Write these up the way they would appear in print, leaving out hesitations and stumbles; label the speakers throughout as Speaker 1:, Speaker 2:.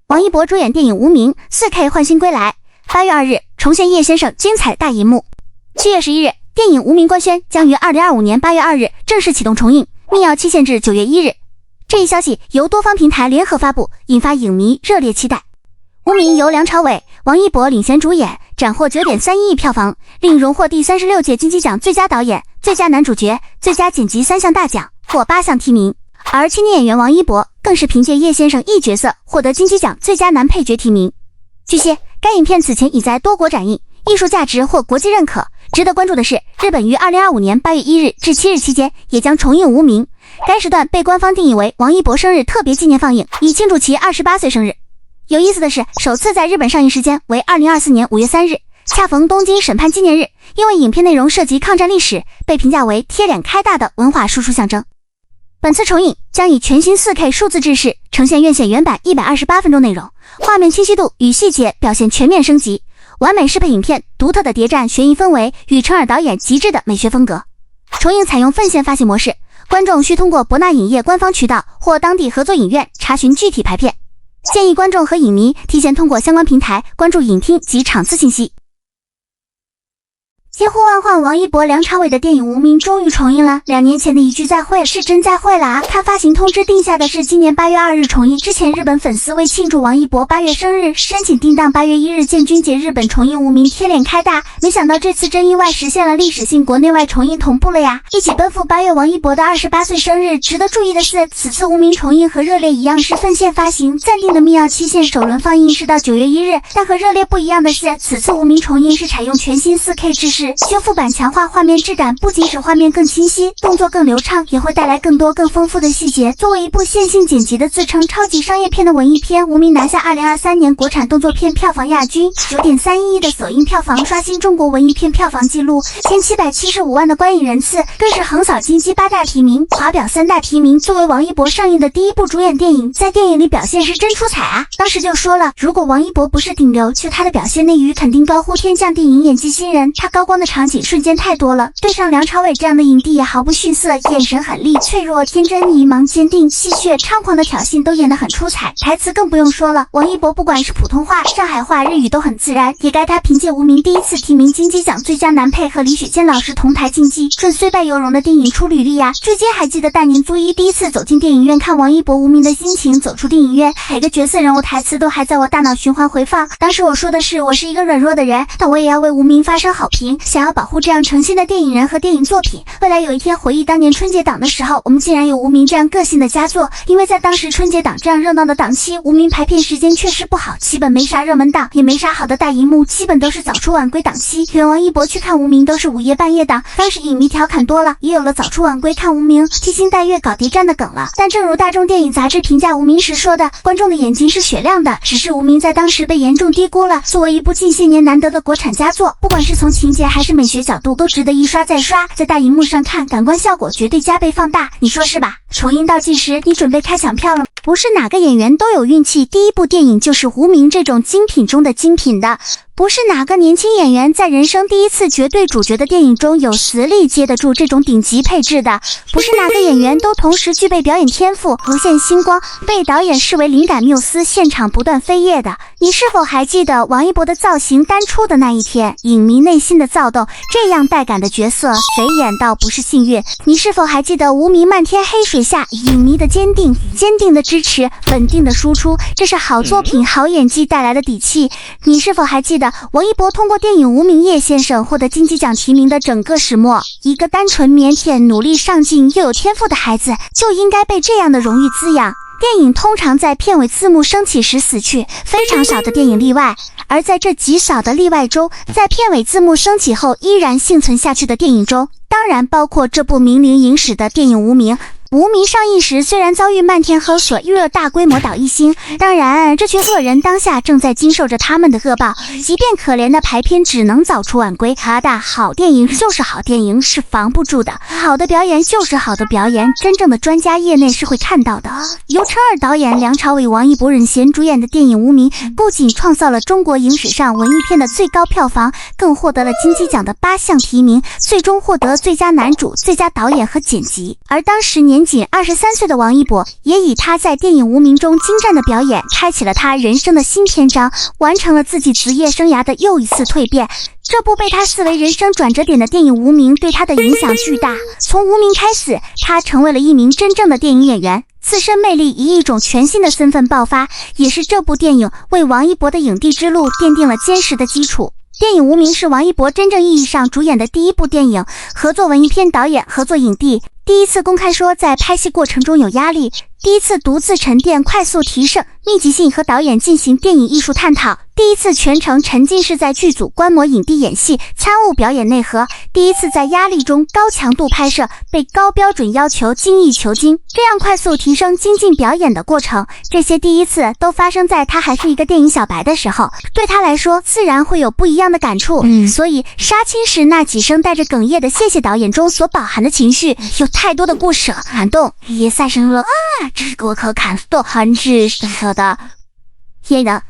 Speaker 1: 王一博主演电影《无名》4K 焕新归来，8月2日重现叶先生精彩大银幕。7月11日，电影《无名》官宣将于2025年8月2日正式启动重映，密钥期限至9月1日。这一消息由多方平台联合发布，引发影迷热烈期待。《无名》由梁朝伟、王一博领衔主演，斩获9.31亿票房，另荣获第36届金鸡奖最佳导演、最佳男主角、最佳剪辑3项大奖，获8项提名。而青年演员王一博更是凭借叶先生一角色获得金鸡奖最佳男配角提名。据悉，该影片此前已在多国展映，艺术价值获国际认可。值得关注的是，日本于2025年8月1日至7日期间也将重映《无名》，该时段被官方定义为王一博生日特别纪念放映，以庆祝其28岁生日。有意思的是，首次在日本上映时间为2024年5月3日，恰逢东京审判纪念日，因为影片内容涉及抗战历史，被评价为贴脸开大的文化输出象征。本次重映将以全新 4K 数字制式呈现院线原版128分钟内容，画面清晰度与细节表现全面升级，完美适配影片独特的谍战悬疑氛围与陈耳导演极致的美学风格。重映采用分线发行模式，观众需通过博纳影业官方渠道或当地合作影院查询具体排片，建议观众和影迷提前通过相关平台关注影厅及场次信息。千呼万唤王一博、梁朝伟的电影《无名》终于重映了。2年前的一句再会是真再会了啊！看发行通知定下的是今年8月2日重映。之前日本粉丝为庆祝王一博8月生日，申请定档8月1日建军节日本重映《无名》，贴脸开大。没想到这次真意外实现了历史性国内外重映同步了呀！一起奔赴8月王一博的28岁生日。值得注意的是，此次《无名》重映和热烈一样是分线发行，暂定的密钥期限首轮放映是到9月1日。但和热烈不一样的是，此次《无名》重映是采用全新 4K 制式，修复版强化画面质感，不仅使画面更清晰，动作更流畅，也会带来更多更丰富的细节。作为一部线性剪辑的自称超级商业片的文艺片，《无名》拿下2023年国产动作片票房亚军，9.31亿的首映票房刷新中国文艺片票房纪录，1775万的观影人次，更是横扫金鸡8大提名，华表3大提名。作为王一博上映的第一部主演电影，在电影里表现是真出彩啊！当时就说了，如果王一博不是顶流，就他的表现，内娱肯定高呼天降电影演技新人。他高光的场景瞬间太多了，对上梁朝伟这样的影帝也毫不逊色，眼神狠厉、脆弱、天真、迷茫、坚定、戏谑、猖狂的挑衅都演得很出彩，台词更不用说了。王一博不管是普通话、上海话、日语都很自然，也该他凭借《无名》第一次提名金鸡奖最佳男配，和李雪健老师同台竞技，顺虽败犹荣的电影出履历啊！最近还记得大年初一第一次走进电影院看王一博《无名》的心情，走出电影院，每个角色人物台词都还在我大脑循环回放。当时我说的是，我是一个软弱的人，但我也要为《无名》发声好评，想要保护这样诚信的电影人和电影作品。未来有一天回忆当年春节档的时候，我们竟然有《无名》这样个性的佳作。因为在当时春节档这样热闹的档期，《无名》排片时间确实不好，基本没啥热门档，也没啥好的大荧幕，基本都是早出晚归档期。远王一博去看《无名》都是午夜半夜档，当时影迷调侃多了，也有了早出晚归看《无名》披星戴月搞谍战的梗了。但正如大众电影杂志评价《无名》时说的，观众的眼睛是雪亮的，只是《无名》在当时被严重低估了。作为一部近些年难得的国产佳作，不管是从情节还是美学角度，都值得一刷再刷，在大荧幕上看，感官效果绝对加倍放大，你说是吧？重映倒计时，你准备开抢票了吗？不是哪个演员都有运气，第一部电影就是《无名》这种精品中的精品的。不是哪个年轻演员在人生第一次绝对主角的电影中有实力接得住这种顶级配置的。不是哪个演员都同时具备表演天赋，无限星光，被导演视为灵感缪斯，现场不断飞跃的。你是否还记得王一博的造型单出的那一天，影迷内心的躁动？这样带感的角色，谁演到不是幸运？你是否还记得《无名》漫天黑水下，影迷的坚定的支持，稳定的输出，这是好作品、好演技带来的底气。你是否还记得王一博通过电影《无名》叶先生获得金鸡奖提名的整个始末？一个单纯腼腆、努力上进又有天赋的孩子，就应该被这样的荣誉滋养。电影通常在片尾字幕升起时死去，非常少的电影例外。而在这极少的例外中，在片尾字幕升起后依然幸存下去的电影中，当然包括这部名伶影史的电影《无名》。《无名》上映时虽然遭遇漫天黑水，遇了大规模倒一星，当然这群恶人当下正在经受着他们的恶报，即便可怜的排片只能早出晚归。好电影就是好电影，是防不住的，好的表演就是好的表演，真正的专家业内是会看到的。由陈耳导演、梁朝伟、王一博领衔主演的电影《无名》不仅创造了中国影史上文艺片的最高票房，更获得了金鸡奖的8项提名，最终获得最佳男主、最佳导演和剪辑。而当时年仅23岁的王一博，也以他在电影《无名》中精湛的表演，开启了他人生的新篇章，完成了自己职业生涯的又一次蜕变。这部被他视为人生转折点的电影《无名》对他的影响巨大。从《无名》开始，他成为了一名真正的电影演员，自身魅力以一种全新的身份爆发，也是这部电影为王一博的影帝之路奠定了坚实的基础。电影《无名》是王一博真正意义上主演的第一部电影，合作文艺片导演，合作影帝，第一次公开说在拍戏过程中有压力，第一次独自沉淀快速提升密集性和导演进行电影艺术探讨，第一次全程沉浸式在剧组观摩影帝演戏，参悟表演内核，第一次在压力中高强度拍摄，被高标准要求精益求精，这样快速提升精进表演的过程，这些第一次都发生在他还是一个电影小白的时候，对他来说自然会有不一样的感触。所以杀青时那几声带着哽咽的谢谢导演中所饱含的情绪，有太多的不舍、感动，也产生了这个可感动很是舍的也的。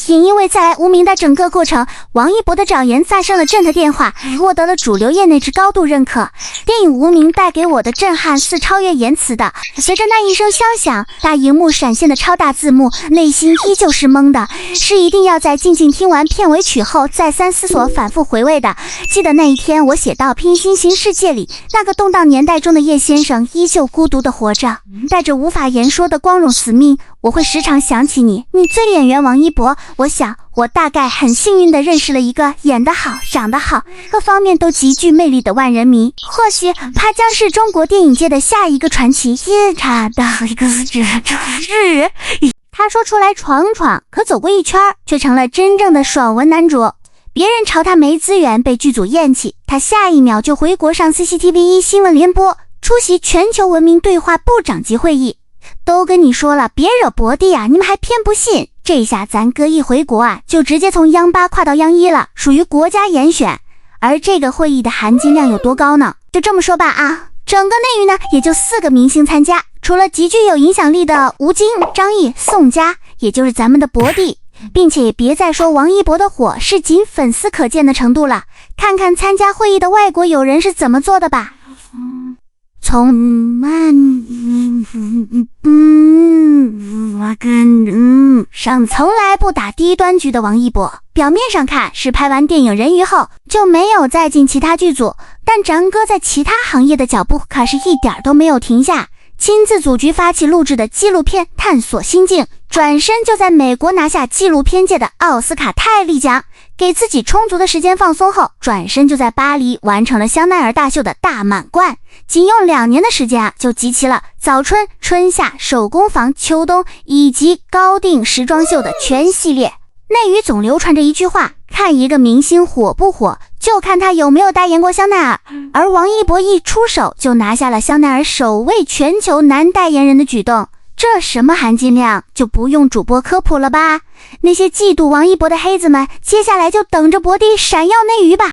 Speaker 1: 因为在无名的整个过程，王一博的掌言发生了震的电话，获得了主流业内之高度认可。电影《无名》带给我的震撼是超越言辞的。随着那一声枪响，大荧幕闪现的超大字幕，内心依旧是懵的，是一定要在静静听完片尾曲后再三思索、反复回味的。记得那一天，我写到平行新世界里，那个动荡年代中的叶先生依旧孤独地活着，带着无法言说的光荣使命。我会时常想起你最演员王一博。我想我大概很幸运地认识了一个演得好、长得好，各方面都极具魅力的万人迷。或许他将是中国电影界的下一个传奇。他说出来闯闯，可走过一圈却成了真正的爽文男主。别人朝他没资源被剧组厌弃，他下一秒就回国上 CCTV 新闻联播，出席全球文明对话部长级会议。都跟你说了别惹博弟啊，你们还偏不信。这下咱哥一回国啊，就直接从央8跨到央1了，属于国家严选。而这个会议的含金量有多高呢？就这么说吧啊，整个内娱呢也就4个明星参加，除了极具有影响力的吴京、张译、宋佳，也就是咱们的博弟。并且也别再说王一博的火是仅粉丝可见的程度了，看看参加会议的外国友人是怎么做的吧。从上从来不打低端局的王一博，表面上看是拍完电影人鱼后就没有再进其他剧组，但张哥在其他行业的脚步可是一点都没有停下，亲自组局发起录制的纪录片《探索心境》，转身就在美国拿下纪录片界的奥斯卡泰利奖。给自己充足的时间放松后，转身就在巴黎完成了香奈儿大秀的大满贯，仅用2年的时间啊，就集齐了早春、春夏、手工坊、秋冬以及高定时装秀的全系列。内娱总流传着一句话，看一个明星火不火，就看他有没有代言过香奈儿。而王一博一出手就拿下了香奈儿首位全球男代言人的举动，这什么含金量就不用主播科普了吧。那些嫉妒王一博的黑子们，接下来就等着博弟闪耀内娱吧。